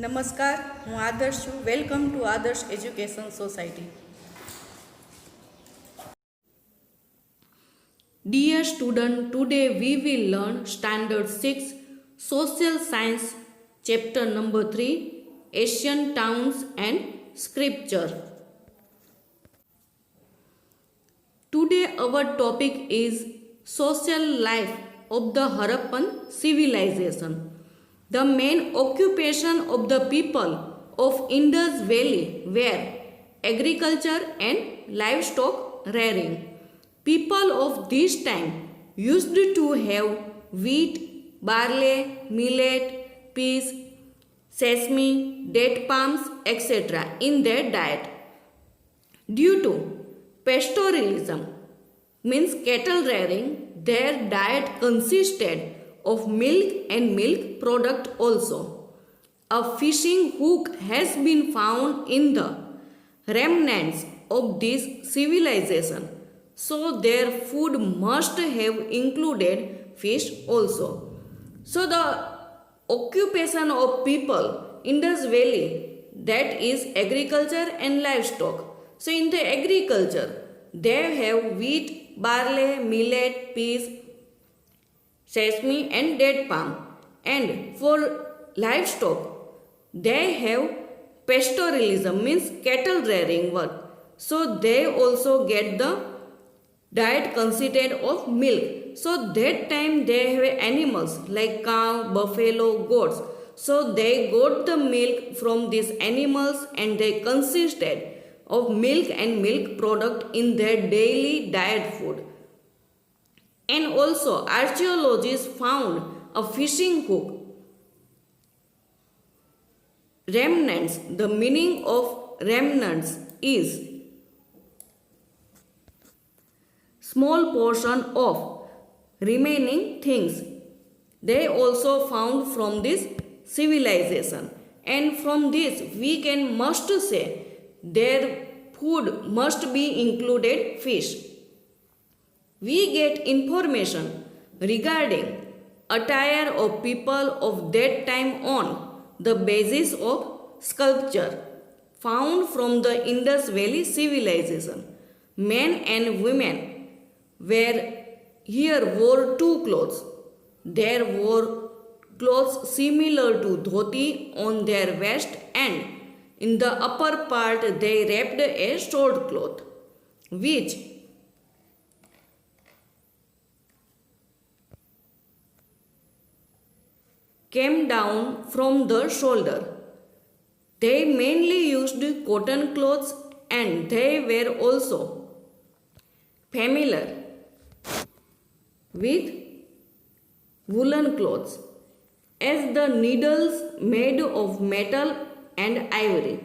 નમસ્કાર, હું આદર્શ છું. વેલકમ ટુ આદર્શ education society. Dear student, today we will learn Standard 6 Social Science Chapter number 3 Asian Towns and Scripture. Today our topic is social life of the Harappan civilization. The main occupation of the people of Indus Valley were agriculture and livestock rearing. People of this time used to have wheat, barley, millet, peas, sesame, date palms, etc. in their diet. Due to pastoralism, means cattle rearing, their diet consisted of milk and milk product also. A fishing hook has been found in the remnants of this civilization, so their food must have included fish also. So the occupation of people in Indus Valley, that is agriculture and livestock. So in the agriculture, they have wheat, barley, millet, peas, sesame and date palm. And for livestock, they have pastoralism, means cattle rearing work. So they also get the diet consisted of milk. So that time they have animals like cow, buffalo, goats. So they got the milk from these animals and they consisted of milk and milk product in their daily diet food. And also archaeologists found a fishing hook. Remnants, the meaning of remnants is small portion of remaining things. They also found from this civilization, and from this we can must say their food must be included fish. We get information regarding attire of people of that time on the basis of sculpture found from the Indus Valley civilization. Men and women wore two clothes. There were clothes similar to dhoti on their waist, and in the upper part they wrapped a short cloth which came down from the shoulder. They mainly used cotton clothes, and they were also familiar with woolen clothes. As the needles made of metal and ivory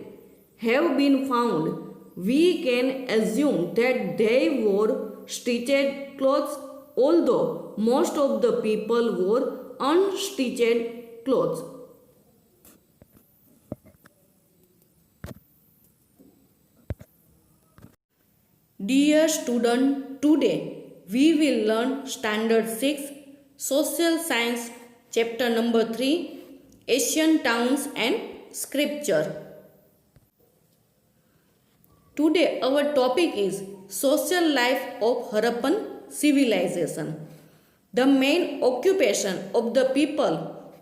have been found, we can assume that they wore stitched clothes, although most of the people wore unstitched clothes. Dear student, today we will learn Standard 6 Social Science Chapter number 3 Asian Towns and Scripture. Today our topic is Social Life of Harappan Civilization. The main occupation of the people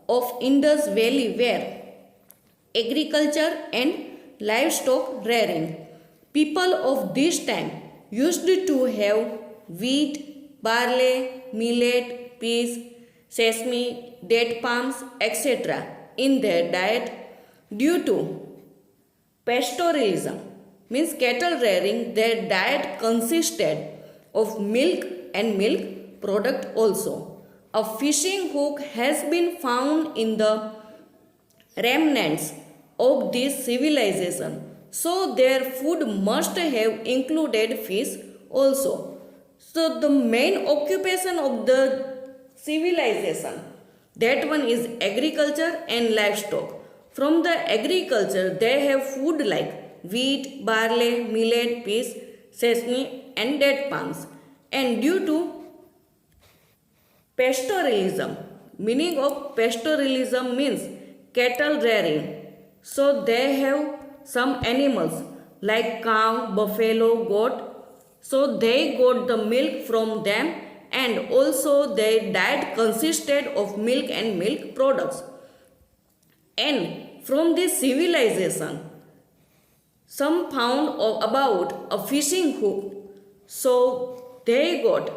of Indus Valley were agriculture and livestock rearing. People of this time used to have wheat, barley, millet, peas, sesame, date palms, etc. in their diet. Due to pastoralism, means cattle rearing, their diet consisted of milk and milk product also. A fishing hook has been found in the remnants of this civilization, so their food must have included fish also. So the main occupation of the civilization, that one is agriculture and livestock. From the agriculture they have food like wheat, barley, millet, peas, sesame and date palms. And due to pastoralism, meaning of pastoralism means cattle rearing, So they have some animals like cow, buffalo, goat. So they got the milk from them, and also their diet consisted of milk and milk products. And from this civilization, some found about a fishing hook. So they got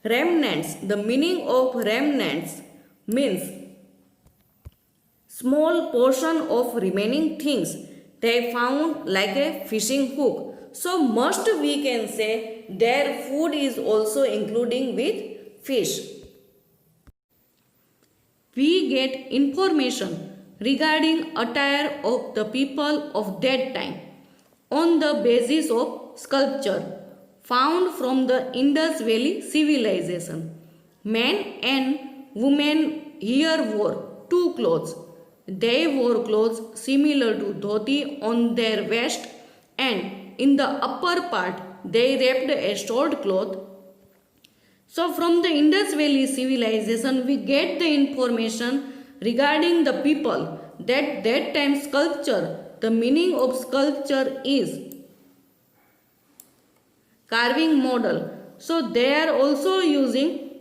remnants. The meaning of remnants means small portion of remaining things they found like a fishing hook. So must we can say their food is also including with fish. We get information regarding attire of the people of that time on the basis of sculpture found from the Indus Valley civilization. Men and women here wore two clothes. They wore clothes similar to dhoti on their waist, and in the upper part they wrapped a short cloth. So from the Indus Valley civilization we get the information regarding the people that time sculpture. The meaning of sculpture is carving model. So they are also using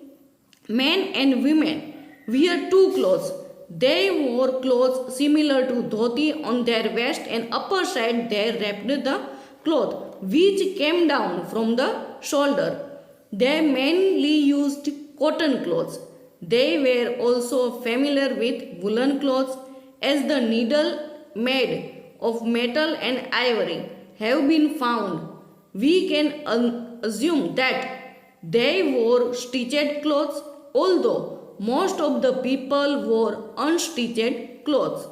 men and women wear two clothes. They wore clothes similar to dhoti on their waist, and upper side they wrapped the cloth which came down from the shoulder. They mainly used cotton clothes. They were also familiar with woolen clothes, as the needle made of metal and ivory have been found. We can assume that they wore stitched clothes, although most of the people wore unstitched clothes.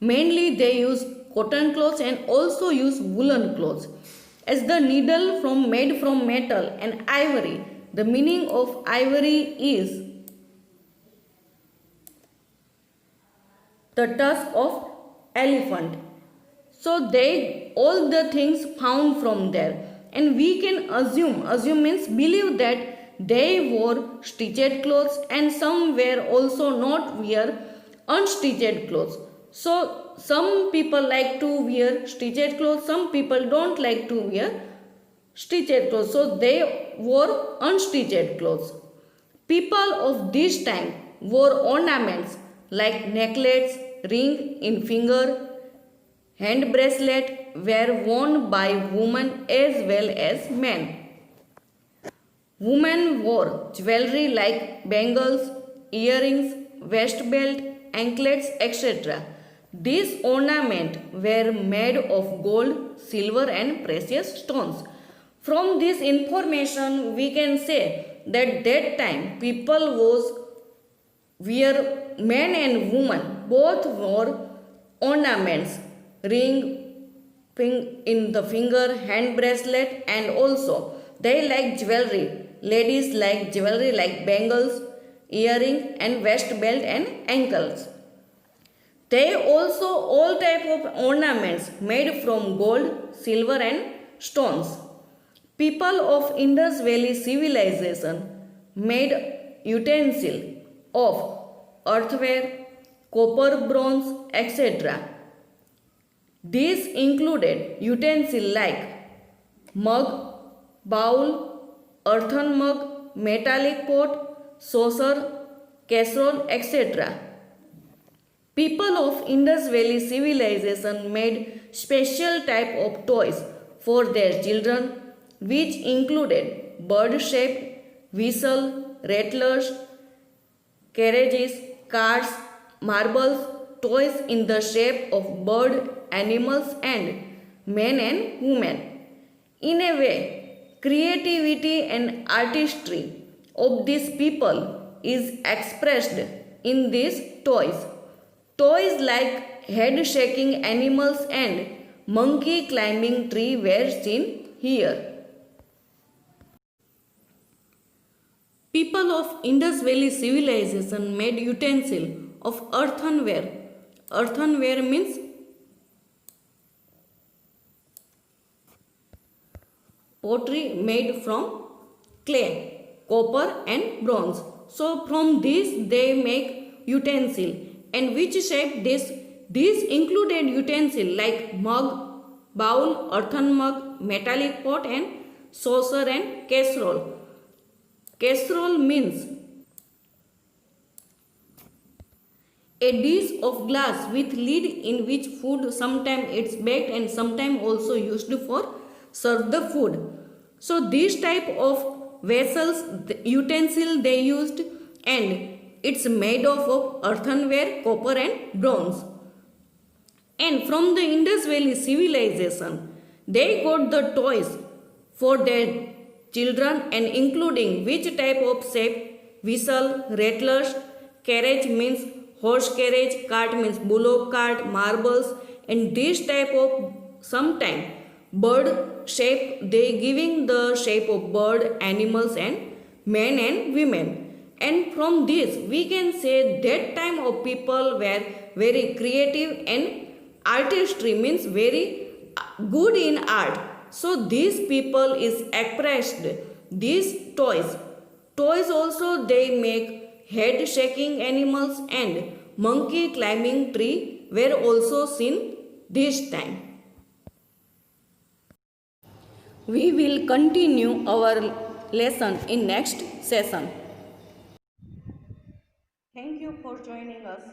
Mainly they use cotton clothes and also use woolen clothes. As the needle made from metal and ivory, the meaning of ivory is the tusk of elephant. So they all the things found from there, and we can assume means believe that they wore stitched clothes, and some were also not wear unstitched clothes. So some people like to wear stitched clothes, some people don't like to wear stitched clothes, so they wore unstitched clothes. People of this time wore ornaments like necklets, ring in finger, hand bracelet were worn by women as well as men. Women wore jewelry like bangles, earrings, waist belt, anklets, etc. These ornaments were made of gold, silver, and precious stones. From this information, we can say that time people wear men and women both wore ornaments, ring in the finger, hand bracelet, and also they like jewelry. Ladies like jewelry like bangles, earring, and waist belt and ankles. They also all type of ornaments made from gold, silver, and stones. People of Indus Valley civilization made utensils of earthenware, copper, bronze, etc. These included utensils like mug, bowl, earthen mug, metallic pot, saucer, casserole, etc. People of Indus Valley civilization made special type of toys for their children, which included bird-shaped whistle, rattlers, carriages, carts, marbles, toys in the shape of bird, animals, and men and women. In a way, creativity and artistry of these people is expressed in these toys. Toys like head-shaking animals and monkey climbing tree were seen here. People of Indus Valley civilization made utensils of earthenware. Earthenware means pottery made from clay, copper, and bronze. So from this they make utensil and which shape this. These included utensil like mug, bowl, earthen mug, metallic pot and saucer and casserole. Casserole means a dish of glass with lid in which food sometimes it's baked and sometimes also used for serve the food. So this type of vessels, the utensil they used, and it's made of earthenware, copper and bronze. And from the Indus Valley civilization, they got the toys for their children and including which type of shape, whistle, rattlers, carriage means horse carriage, cart means bullock cart, marbles, and this type of sometime bird shape, they giving the shape of bird, animals and men and women. And from this we can say that time of people were very creative and artistry means very good in art. So these people is expressed these toys. Toys also they make head shaking animals and monkey climbing tree were also seen this time. We will continue our lesson in next session. Thank you for joining us.